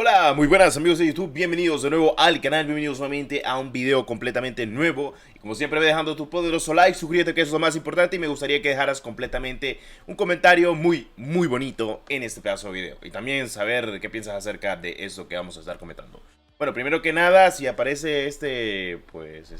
Hola, muy buenas amigos de YouTube, bienvenidos de nuevo al canal, bienvenidos nuevamente a un video completamente nuevo. Y como siempre, ve dejando tu poderoso like, suscríbete, que eso es lo más importante, y me gustaría que dejaras completamente un comentario muy bonito en este pedazo de video. Y también saber qué piensas acerca de eso que vamos a estar comentando. Bueno, primero que nada, si aparece este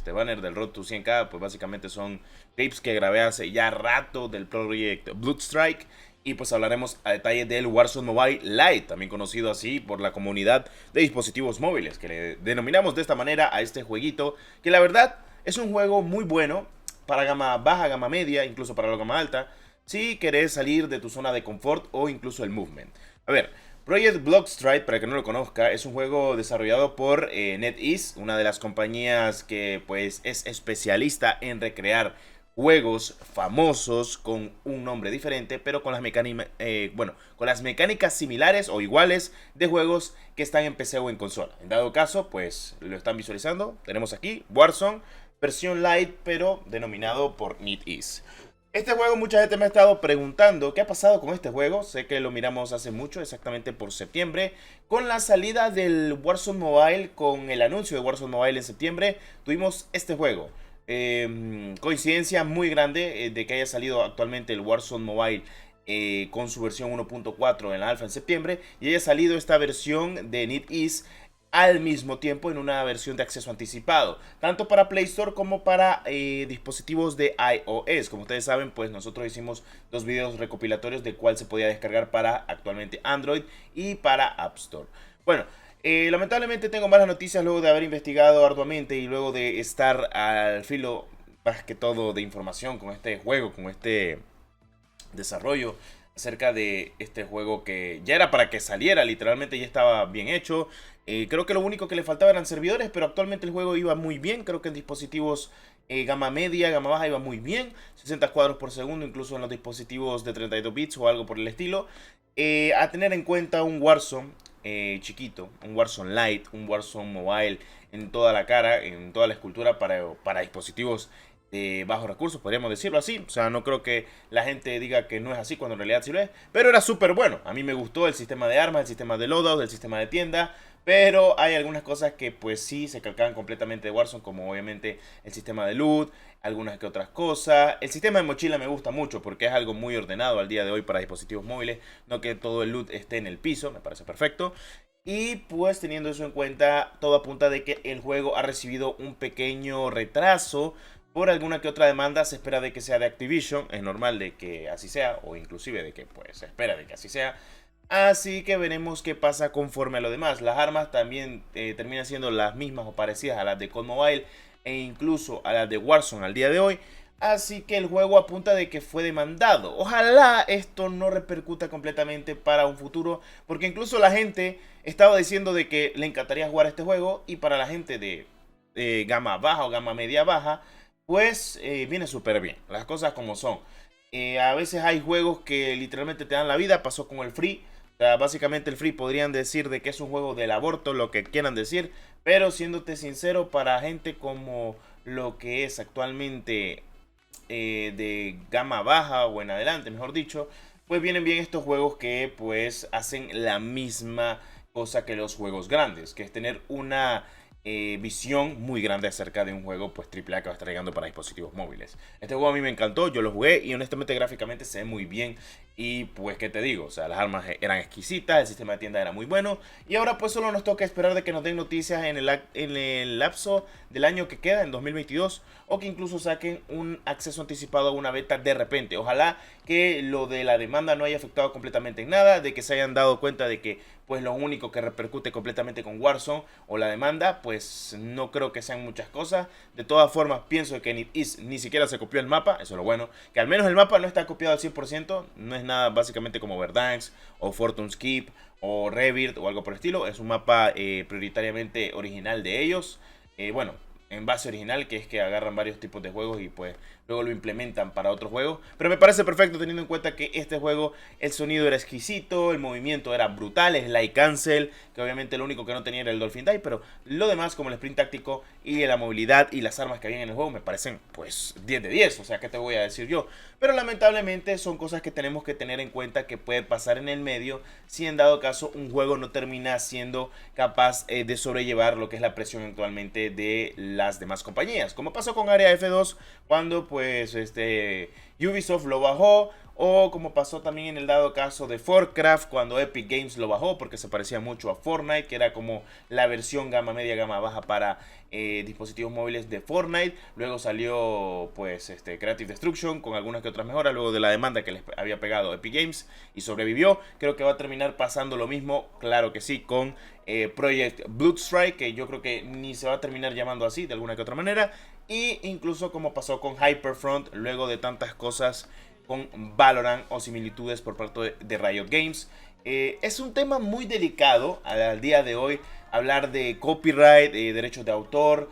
banner del Road to 100K, pues básicamente son clips que grabé hace ya rato del Project Bloodstrike. Y pues hablaremos a detalle del Warzone Mobile Lite, también conocido así por la comunidad de dispositivos móviles, que le denominamos de esta manera a este jueguito, que la verdad es un juego muy bueno para gama baja, gama media, incluso para la gama alta, si querés salir de tu zona de confort o incluso el movement. A ver, Project Bloodstrike, para que no lo conozca, es un juego desarrollado por NetEase, una de las compañías que pues es especialista en recrear juegos famosos con un nombre diferente, pero con con las mecánicas similares o iguales de juegos que están en PC o en consola. En dado caso, pues lo están visualizando. Tenemos aquí Warzone, versión light, pero denominado por NetEase. Este juego, mucha gente me ha estado preguntando qué ha pasado con este juego. Sé que lo miramos hace mucho, exactamente por septiembre. Con la salida del Warzone Mobile, con el anuncio de Warzone Mobile en septiembre, tuvimos este juego. Coincidencia muy grande de que haya salido actualmente el Warzone Mobile con su versión 1.4 en la alfa en septiembre y haya salido esta versión de NetEase al mismo tiempo en una versión de acceso anticipado, tanto para Play Store como para dispositivos de iOS. Como ustedes saben, pues nosotros hicimos dos videos recopilatorios de cuál se podía descargar para actualmente Android y para App Store. Bueno, lamentablemente tengo malas noticias luego de haber investigado arduamente y luego de estar al filo más que todo de información con este juego, con este desarrollo acerca de este juego que ya era para que saliera, literalmente ya estaba bien hecho. Creo que lo único que le faltaba eran servidores, pero actualmente el juego iba muy bien. Creo que en dispositivos gama media, gama baja iba muy bien. 60 cuadros por segundo, incluso en los dispositivos de 32 bits o algo por el estilo. A tener en cuenta un Warzone chiquito, un Warzone Lite, un Warzone Mobile en toda la cara, en toda la escultura para dispositivos de bajos recursos, podríamos decirlo así. O sea, no creo que la gente diga que no es así cuando en realidad sí lo es. Pero era súper bueno. A mí me gustó el sistema de armas, el sistema de loadout, el sistema de tienda. Pero hay algunas cosas que pues sí se calcaban completamente de Warzone, como obviamente el sistema de loot, algunas que otras cosas. El sistema de mochila me gusta mucho porque es algo muy ordenado al día de hoy para dispositivos móviles. No que todo el loot esté en el piso, me parece perfecto. Y pues teniendo eso en cuenta, todo apunta de que el juego ha recibido un pequeño retraso por alguna que otra demanda. Se espera de que sea de Activision, es normal de que así sea, o inclusive de que pues se espera de que así sea. Así que veremos qué pasa conforme a lo demás. Las armas también terminan siendo las mismas o parecidas a las de COD Mobile e incluso a las de Warzone al día de hoy. Así que el juego apunta de que fue demandado. Ojalá esto no repercuta completamente para un futuro, porque incluso la gente estaba diciendo de que le encantaría jugar este juego, y para la gente de gama baja o gama media baja, pues viene súper bien. Las cosas como son. A veces hay juegos que literalmente te dan la vida. Pasó con el Free. O sea, básicamente el Free podrían decir de que es un juego del aborto, lo que quieran decir. Pero siéndote sincero, para gente como lo que es actualmente de gama baja o en adelante, mejor dicho, pues vienen bien estos juegos que pues hacen la misma cosa que los juegos grandes, que es tener una visión muy grande acerca de un juego pues AAA que va a estar llegando para dispositivos móviles. Este juego a mí me encantó, yo lo jugué y honestamente gráficamente se ve muy bien. Y pues qué te digo, o sea, las armas eran exquisitas, el sistema de tienda era muy bueno. Y ahora pues solo nos toca esperar de que nos den noticias en el lapso del año que queda, en 2022, o que incluso saquen un acceso anticipado a una beta de repente. Ojalá que lo de la demanda no haya afectado completamente en nada, de que se hayan dado cuenta de que pues lo único que repercute completamente con Warzone o la demanda, pues no creo que sean muchas cosas. De todas formas, pienso que NetEase ni siquiera se copió el mapa, eso es lo bueno, que al menos el mapa no está copiado al 100%, no es nada básicamente como Verdansk o Fortune's Keep o Rebirth o algo por el estilo. Es un mapa prioritariamente original de ellos. Bueno, en base original, que es que agarran varios tipos de juegos y pues luego lo implementan para otros juegos. Pero me parece perfecto teniendo en cuenta que este juego, el sonido era exquisito, el movimiento era brutal, es Slide Cancel, que obviamente lo único que no tenía era el Dolphin Dive, pero lo demás como el sprint táctico y la movilidad y las armas que había en el juego me parecen pues 10 de 10, o sea, ¿qué te voy a decir yo? Pero lamentablemente son cosas que tenemos que tener en cuenta que puede pasar en el medio si en dado caso un juego no termina siendo capaz de sobrellevar lo que es la presión actualmente de las demás compañías, como pasó con Área F2 cuando pues Ubisoft lo bajó, o como pasó también en el dado caso de Warcraft cuando Epic Games lo bajó porque se parecía mucho a Fortnite, que era como la versión gama media, gama baja para dispositivos móviles de Fortnite. Luego salió pues Creative Destruction con algunas que otras mejoras luego de la demanda que les había pegado Epic Games y sobrevivió. Creo que va a terminar pasando lo mismo, claro que sí, con Project Bloodstrike, que yo creo que ni se va a terminar llamando así de alguna que otra manera, y incluso como pasó con Hyperfront luego de tantas cosas con Valorant o similitudes por parte de Riot Games. Es un tema muy delicado al día de hoy hablar de copyright, derechos de autor,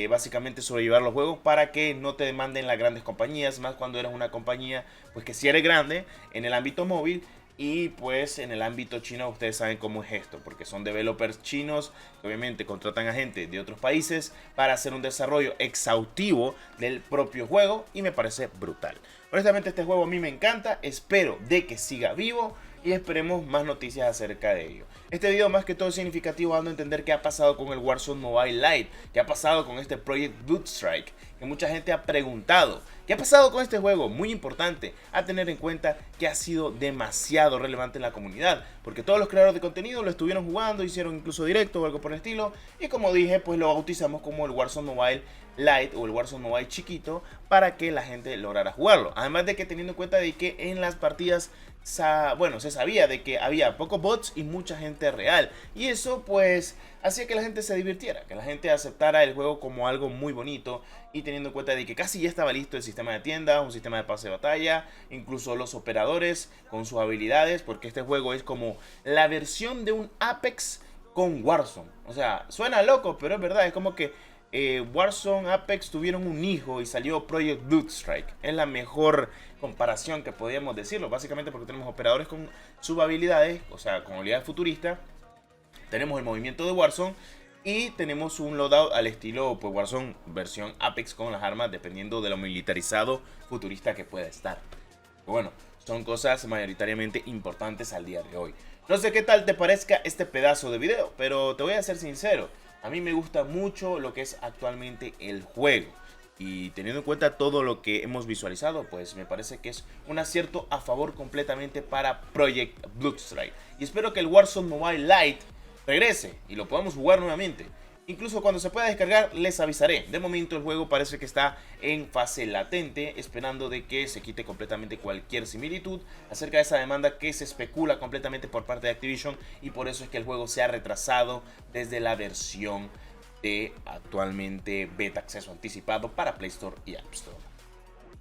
básicamente sobrellevar los juegos para que no te demanden las grandes compañías, más cuando eres una compañía pues que si eres grande en el ámbito móvil. Y pues en el ámbito chino ustedes saben cómo es esto, porque son developers chinos que obviamente contratan a gente de otros países para hacer un desarrollo exhaustivo del propio juego y me parece brutal. Honestamente este juego a mí me encanta, espero de que siga vivo y esperemos más noticias acerca de ello. Este video más que todo es significativo dando a entender qué ha pasado con el Warzone Mobile Lite, qué ha pasado con este Project Bloodstrike, que mucha gente ha preguntado. ¿Qué ha pasado con este juego? Muy importante a tener en cuenta que ha sido demasiado relevante en la comunidad, porque todos los creadores de contenido lo estuvieron jugando, hicieron incluso directo o algo por el estilo, y como dije, pues lo bautizamos como el Warzone Mobile Lite o el Warzone Mobile chiquito para que la gente lograra jugarlo. Además de que teniendo en cuenta de que en las partidas se sabía de que había pocos bots y mucha gente real, y eso pues hacía que la gente se divirtiera, que la gente aceptara el juego como algo muy bonito, y teniendo en cuenta de que casi ya estaba listo el sistema de tienda, un sistema de pase de batalla, incluso los operadores con sus habilidades, porque este juego es como la versión de un Apex con Warzone. O sea, suena loco, pero es verdad, es como que Warzone, Apex tuvieron un hijo y salió Project Bloodstrike. Es la mejor comparación que podríamos decirlo, básicamente porque tenemos operadores con sus habilidades, o sea, con habilidades futuristas, tenemos el movimiento de Warzone y tenemos un loadout al estilo pues Warzone versión Apex con las armas dependiendo de lo militarizado futurista que pueda estar. Pero bueno, son cosas mayoritariamente importantes al día de hoy. No sé qué tal te parezca este pedazo de video, pero te voy a ser sincero, a mí me gusta mucho lo que es actualmente el juego. Y teniendo en cuenta todo lo que hemos visualizado, pues me parece que es un acierto a favor completamente para Project Bloodstrike. Y espero que el Warzone Mobile Lite regrese y lo podamos jugar nuevamente. Incluso cuando se pueda descargar les avisaré. De momento el juego parece que está en fase latente, esperando de que se quite completamente cualquier similitud acerca de esa demanda que se especula completamente por parte de Activision, y por eso es que el juego se ha retrasado desde la versión de actualmente beta acceso anticipado para Play Store y App Store.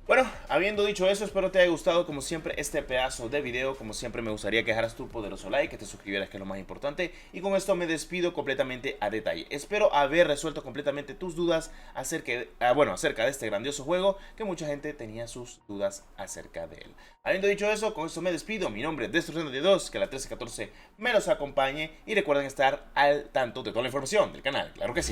Bueno, habiendo dicho eso, espero te haya gustado como siempre este pedazo de video. Como siempre me gustaría que dejaras tu poderoso like, que te suscribieras, que es lo más importante. Y con esto me despido completamente a detalle. Espero haber resuelto completamente tus dudas acerca de este grandioso juego, que mucha gente tenía sus dudas acerca de él. Habiendo dicho eso, con esto me despido. Mi nombre es Destrucción92, que la 1314 me los acompañe. Y recuerden estar al tanto de toda la información del canal, claro que sí.